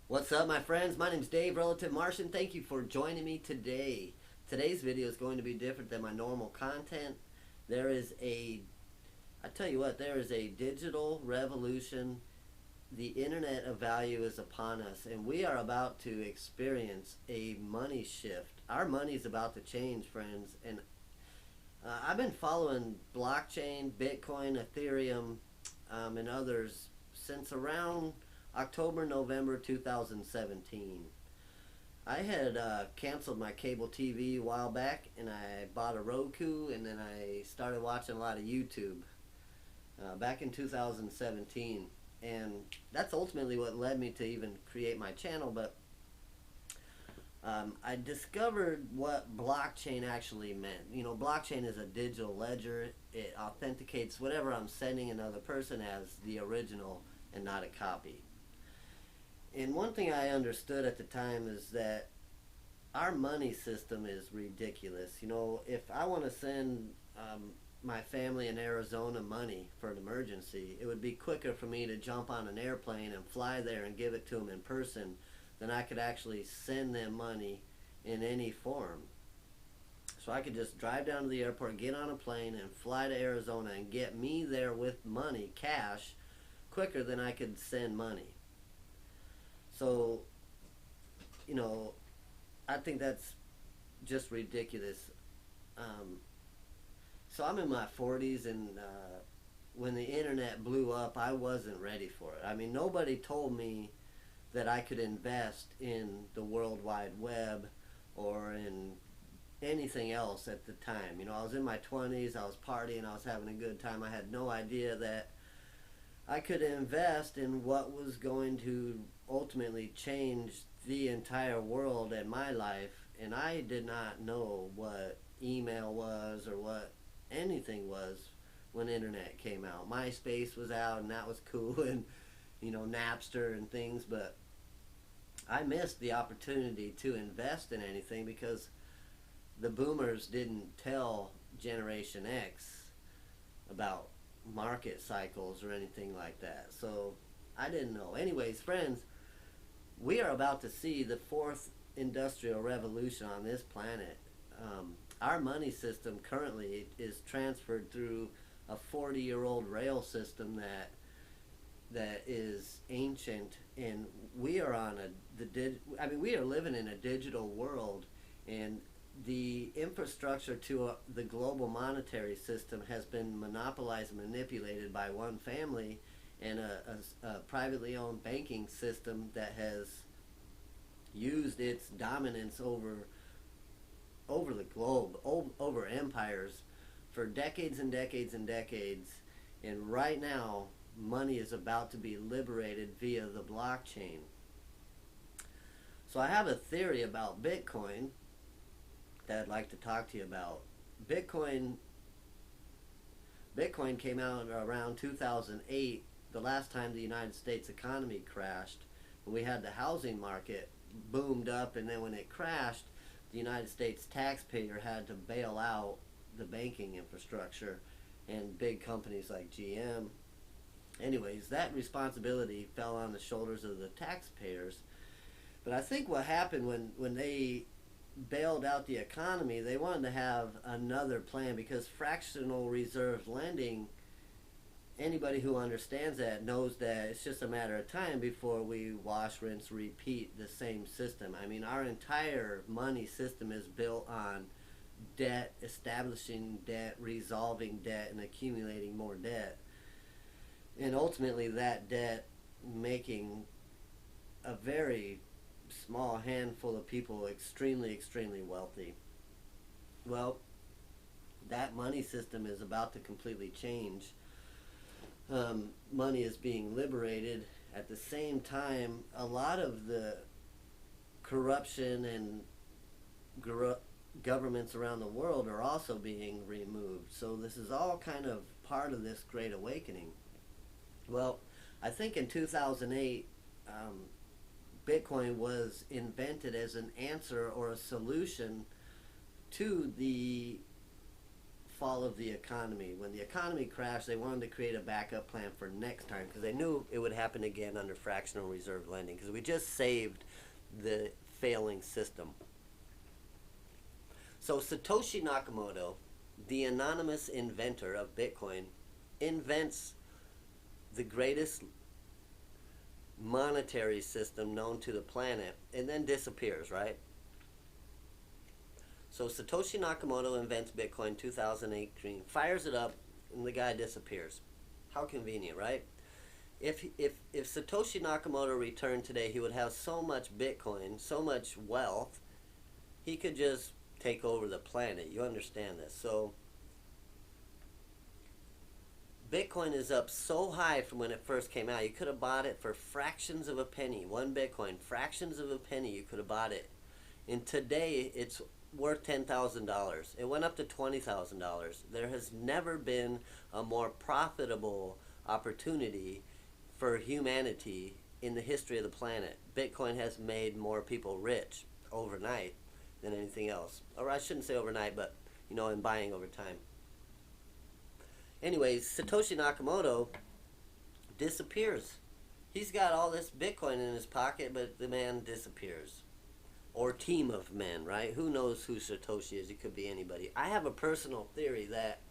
What's up, my friends? My name's Dave, Relative Martian. Thank you for joining me today. Today's video is going to be different than my normal content. There is a, I tell you what, there is a digital revolution. The internet of value is upon us, and we are about to experience a money shift. Our money is about to change, friends, and I've been following blockchain, Bitcoin, Ethereum, and others since around October, November 2017. I had canceled my cable TV a while back, and I bought a Roku, and then I started watching a lot of YouTube back in 2017. And that's ultimately what led me to even create my channel. But I discovered what blockchain actually meant. You know, blockchain is a digital ledger. It authenticates whatever I'm sending another person as the original and not a copy. And one thing I understood at the time is that our money system is ridiculous. You know, if I want to send my family in Arizona money for an emergency, it would be quicker for me to jump on an airplane and fly there and give it to them in person than I could actually send them money in any form. So I could just drive down to the airport, get on a plane, and fly to Arizona and get me there with money, cash, quicker than I could send money. So, you know, I think that's just ridiculous. Um, so I'm in my 40s, and when the internet blew up, I wasn't ready for it. I mean, nobody told me that I could invest in the World Wide Web or in anything else at the time. You know, I was in my 20s, I was partying, I was having a good time. I had no idea that I could invest in what was going to ultimately change the entire world and my life. And I did not know what email was or what anything was when internet came out. MySpace was out, and that was cool, and you know, Napster and things. But I missed the opportunity to invest in anything because the boomers didn't tell Generation X about market cycles or anything like that. So I didn't know. Anyways, friends, we are about to see the fourth industrial revolution on this planet. Our money system currently is transferred through a 40-year-old rail system that is ancient, and we are on we are living in a digital world, and the infrastructure to the global monetary system has been monopolized and manipulated by one family, and a privately owned banking system that has used its dominance over the globe, over empires, for decades and decades and decades. And right now, money is about to be liberated via the blockchain. So I have a theory about Bitcoin that I'd like to talk to you about. Bitcoin Bitcoin came out around 2008, the last time the United States economy crashed. When we had the housing market boomed up, and then when it crashed, the United States taxpayer had to bail out the banking infrastructure and big companies like GM. Anyways, that responsibility fell on the shoulders of the taxpayers. But I think what happened when they bailed out the economy, they wanted to have another plan, because fractional reserve lending, anybody who understands that knows that it's just a matter of time before we wash, rinse, repeat the same system. I mean, our entire money system is built on debt, establishing debt, resolving debt, and accumulating more debt. And ultimately that debt making a very small handful of people extremely, extremely wealthy. Well, that money system is about to completely change. Money is being liberated. At the same time, a lot of the corruption and governments around the world are also being removed. So this is all kind of part of this great awakening. Well, I think in 2008, Bitcoin was invented as an answer or a solution to the fall of the economy. When the economy crashed, they wanted to create a backup plan for next time because they knew it would happen again under fractional reserve lending because we just saved the failing system. So Satoshi Nakamoto, the anonymous inventor of Bitcoin, invents the greatest monetary system known to the planet and then disappears, right? So Satoshi Nakamoto invents Bitcoin 2018, fires it up, and the guy disappears. How convenient, right? If Satoshi Nakamoto returned today, he would have so much Bitcoin, so much wealth, he could just take over the planet. You understand this? So Bitcoin is up so high from when it first came out. You could have bought it for fractions of a penny. One Bitcoin, fractions of a penny, you could have bought it. And today, it's worth $10,000. It went up to $20,000. There has never been a more profitable opportunity for humanity in the history of the planet. Bitcoin has made more people rich overnight than anything else. Or I shouldn't say overnight, but, in buying over time. Anyways, Satoshi Nakamoto disappears. He's got all this Bitcoin in his pocket, but the man disappears. Or team of men, right? Who knows who Satoshi is? It could be anybody. I have a personal theory that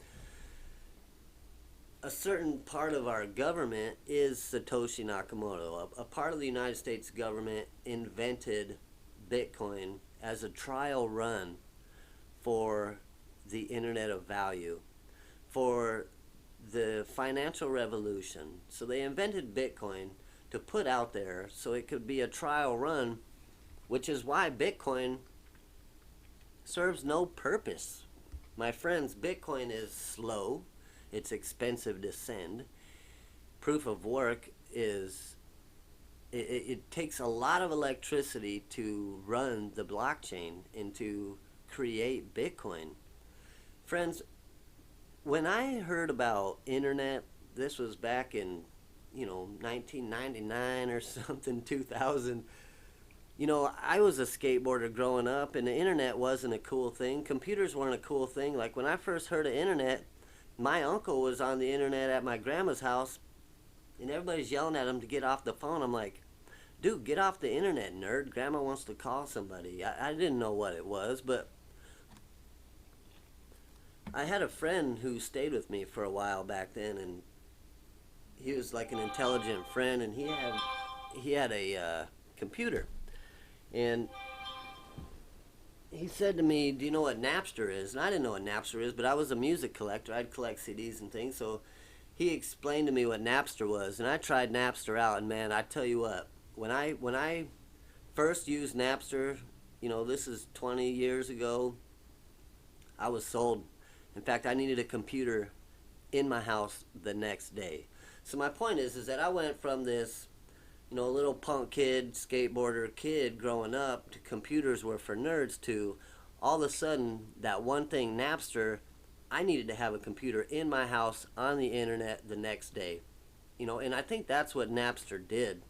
a certain part of our government is Satoshi Nakamoto. A part of the United States government invented Bitcoin as a trial run for the Internet of Value, for the financial revolution. So they invented Bitcoin to put out there so it could be a trial run, which is why Bitcoin serves no purpose. My friends, Bitcoin is slow. It's expensive to send. Proof of work is, it takes a lot of electricity to run the blockchain and to create Bitcoin. Friends, when I heard about internet, this was back in, 1999 or something, 2000. I was a skateboarder growing up, and the internet wasn't a cool thing. Computers weren't a cool thing. Like, when I first heard of internet, my uncle was on the internet at my grandma's house, and everybody's yelling at him to get off the phone. I'm like, dude, get off the internet, nerd. Grandma wants to call somebody. I didn't know what it was, but I had a friend who stayed with me for a while back then, and he was like an intelligent friend, and he had a computer. And he said to me, do you know what Napster is? And I didn't know what Napster is, but I was a music collector. I'd collect CDs and things. So he explained to me what Napster was. And I tried Napster out. And, man, I tell you what, when I first used Napster, this is 20 years ago, I was sold. In fact, I needed a computer in my house the next day. So my point is that I went from this little punk kid, skateboarder kid growing up to computers were for nerds to all of a sudden that one thing, Napster, I needed to have a computer in my house on the internet the next day. And I think that's what Napster did,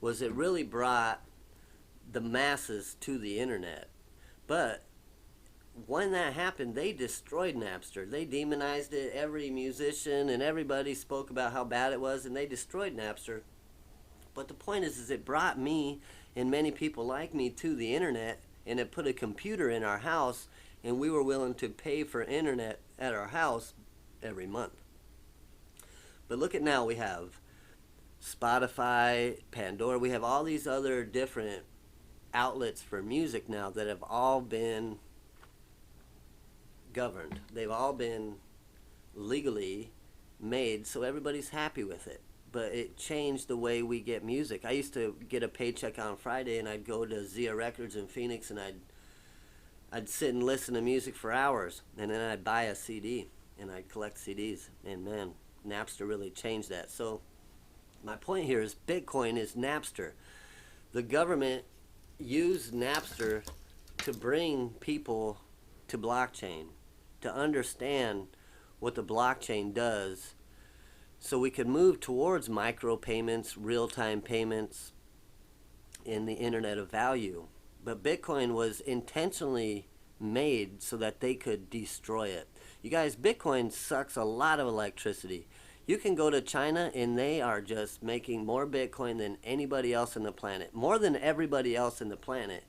was it really brought the masses to the internet. But when that happened, they destroyed Napster. They demonized it. Every musician and everybody spoke about how bad it was, and they destroyed Napster. But the point is it brought me and many people like me to the internet, and it put a computer in our house, and we were willing to pay for internet at our house every month. But look at now, we have Spotify, Pandora, we have all these other different outlets for music now that have all been governed. They've all been legally made, so everybody's happy with it. But it changed the way we get music. I used to get a paycheck on Friday, and I'd go to Zia Records in Phoenix, and I'd sit and listen to music for hours, and then I'd buy a CD, and I'd collect CDs. And man, Napster really changed that. So my point here is Bitcoin is Napster. The government used Napster to bring people to blockchain, to understand what the blockchain does, so we could move towards micropayments, real-time payments in the Internet of Value. But Bitcoin was intentionally made so that they could destroy it. You guys, Bitcoin sucks a lot of electricity. You can go to China and they are just making more Bitcoin than anybody else on the planet, more than everybody else in the planet.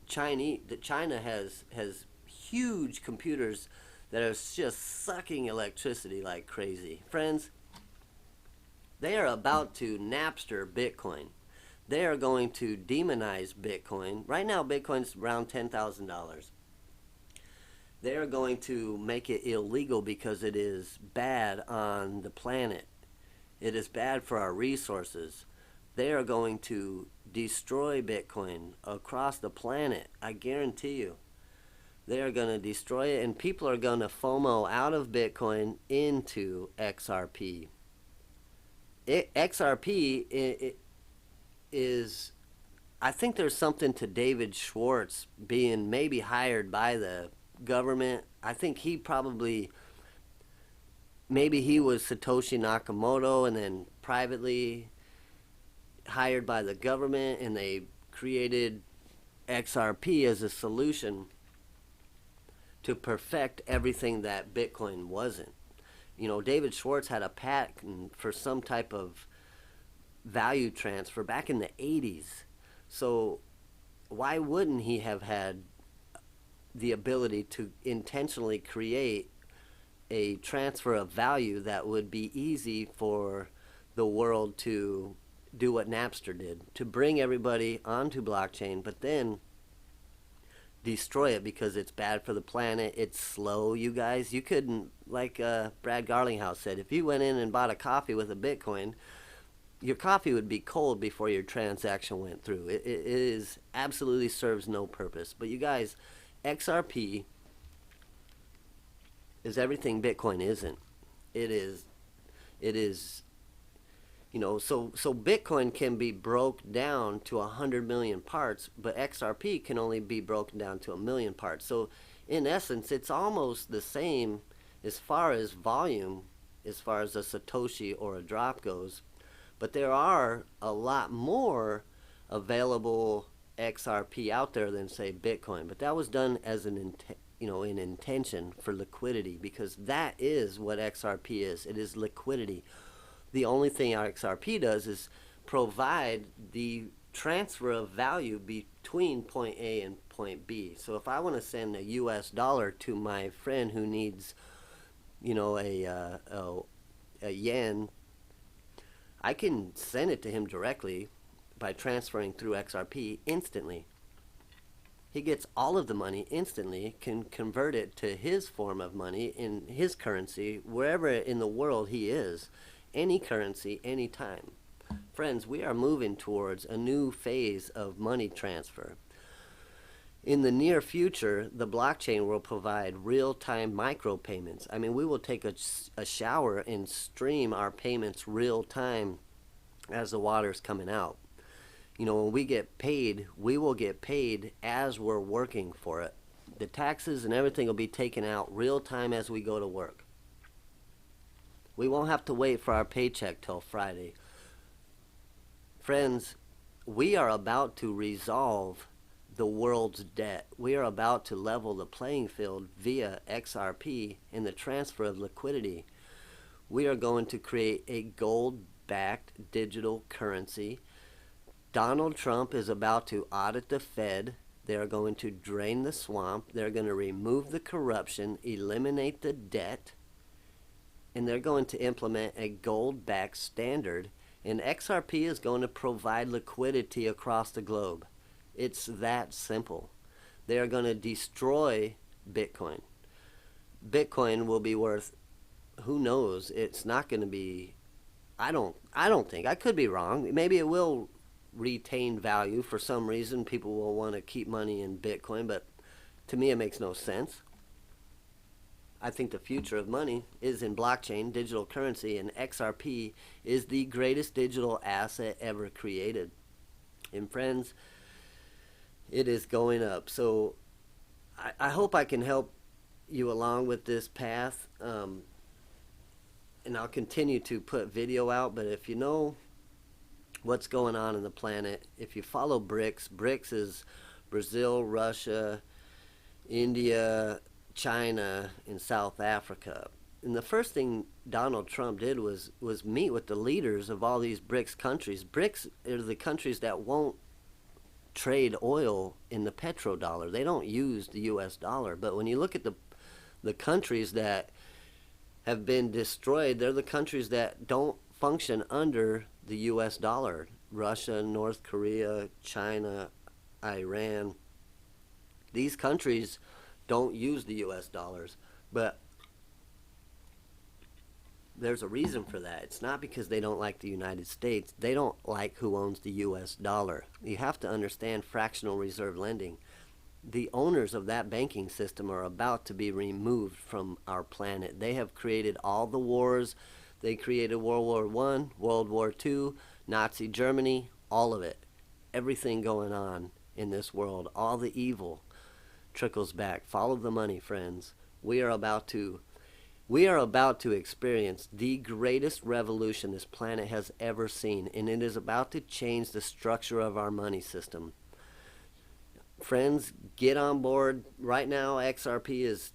China has huge computers that are just sucking electricity like crazy. Friends, they are about to Napster Bitcoin. They are going to demonize Bitcoin. Right now, Bitcoin's around $10,000. They are going to make it illegal because it is bad on the planet. It is bad for our resources. They are going to destroy Bitcoin across the planet. I guarantee you. They are going to destroy it, and people are going to FOMO out of Bitcoin into XRP. XRP is, I think there's something to David Schwartz being maybe hired by the government. I think he probably, maybe he was Satoshi Nakamoto and then privately hired by the government, and they created XRP as a solution to perfect everything that Bitcoin wasn't. You know, David Schwartz had a patent for some type of value transfer back in the 80s. So why wouldn't he have had the ability to intentionally create a transfer of value that would be easy for the world to do what Napster did, to bring everybody onto blockchain, but then destroy it because it's bad for the planet. It's slow, you guys. You couldn't, like Brad Garlinghouse said, if you went in and bought a coffee with a Bitcoin, your coffee would be cold before your transaction went through. It is absolutely serves no purpose. But you guys, XRP is everything Bitcoin isn't. It is, you know, so Bitcoin can be broke down to 100 million parts, but XRP can only be broken down to 1 million parts. So in essence, it's almost the same as far as volume, as far as a Satoshi or a drop goes. But there are a lot more available XRP out there than, say, Bitcoin. But that was done as an in intention for liquidity, because that is what XRP is. It is liquidity. The only thing XRP does is provide the transfer of value between point A and point B. So if I want to send a US dollar to my friend who needs, you know, a yen, I can send it to him directly by transferring through XRP instantly. He gets all of the money instantly, can convert it to his form of money in his currency, wherever in the world he is, any currency, anytime. Friends, we are moving towards a new phase of money transfer. In the near future, the blockchain will provide real-time micropayments. I mean, we will take a shower and stream our payments real-time as the water's coming out. You know, when we get paid, we will get paid as we're working for it. The taxes and everything will be taken out real-time as we go to work. We won't have to wait for our paycheck till Friday. Friends, we are about to resolve the world's debt. We are about to level the playing field via XRP in the transfer of liquidity. We are going to create a gold-backed digital currency. Donald Trump is about to audit the Fed. They are going to drain the swamp. They're going to remove the corruption, eliminate the debt, and they're going to implement a gold-backed standard. And XRP is going to provide liquidity across the globe. It's that simple. They are going to destroy Bitcoin. Bitcoin will be worth, who knows? It's not going to be, I don't think, I could be wrong. Maybe it will retain value for some reason. People will want to keep money in Bitcoin, but to me it makes no sense. I think the future of money is in blockchain, digital currency, and XRP is the greatest digital asset ever created. And friends, it is going up. So I hope I can help you along with this path. And I'll continue to put video out. But if you know what's going on in the planet, if you follow BRICS, BRICS is Brazil, Russia, India, China, and South Africa. And the first thing Donald Trump did was meet with the leaders of all these BRICS countries. BRICS are the countries that won't trade oil in the petrodollar. They don't use the U.S. dollar. But when you look at the countries that have been destroyed, they're the countries that don't function under the U.S. dollar. Russia, North Korea, China, Iran. These countries don't use the U.S. dollars. But there's a reason for that. It's not because they don't like the United States. They don't like who owns the U.S. dollar. You have to understand fractional reserve lending. The owners of that banking system are about to be removed from our planet. They have created all the wars. They created World War I, World War II, Nazi Germany, all of it. Everything going on in this world, all the evil trickles back. Follow the money, friends. We are about to experience the greatest revolution this planet has ever seen, and it is about to change the structure of our money system. Friends, get on board. Right now, XRP is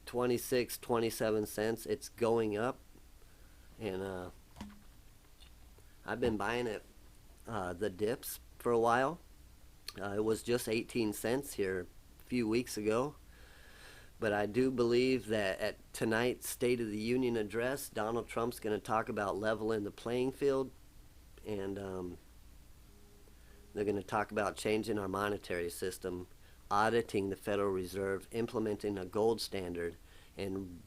26, 27 cents. It's going up, and I've been buying it, the dips, for a while. It was just 18 cents here a few weeks ago. But I do believe that at tonight's State of the Union address, Donald Trump's going to talk about leveling the playing field, and they're going to talk about changing our monetary system, auditing the Federal Reserve, implementing a gold standard, and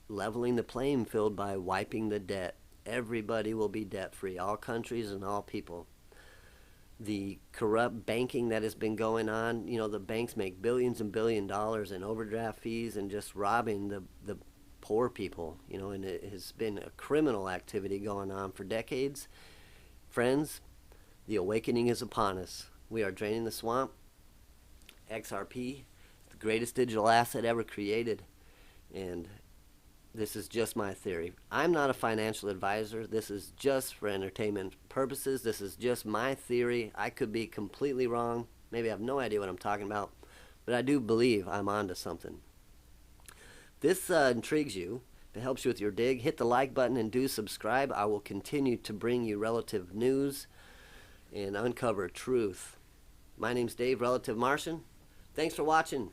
leveling the playing field by wiping the debt. Everybody will be debt-free, all countries and all people. The corrupt banking that has been going on, the banks make billions and billions of dollars in overdraft fees and just robbing the poor people, and it has been a criminal activity going on for decades. Friends, the awakening is upon us. We are draining the swamp. XRP, the greatest digital asset ever created, and this is just my theory. I'm not a financial advisor. This is just for entertainment purposes. This is just my theory. I could be completely wrong. Maybe I have no idea what I'm talking about. But I do believe I'm onto something. If this intrigues you, if it helps you with your dig, hit the like button and do subscribe. I will continue to bring you relative news and uncover truth. My name's Dave, Relative Martian. Thanks for watching.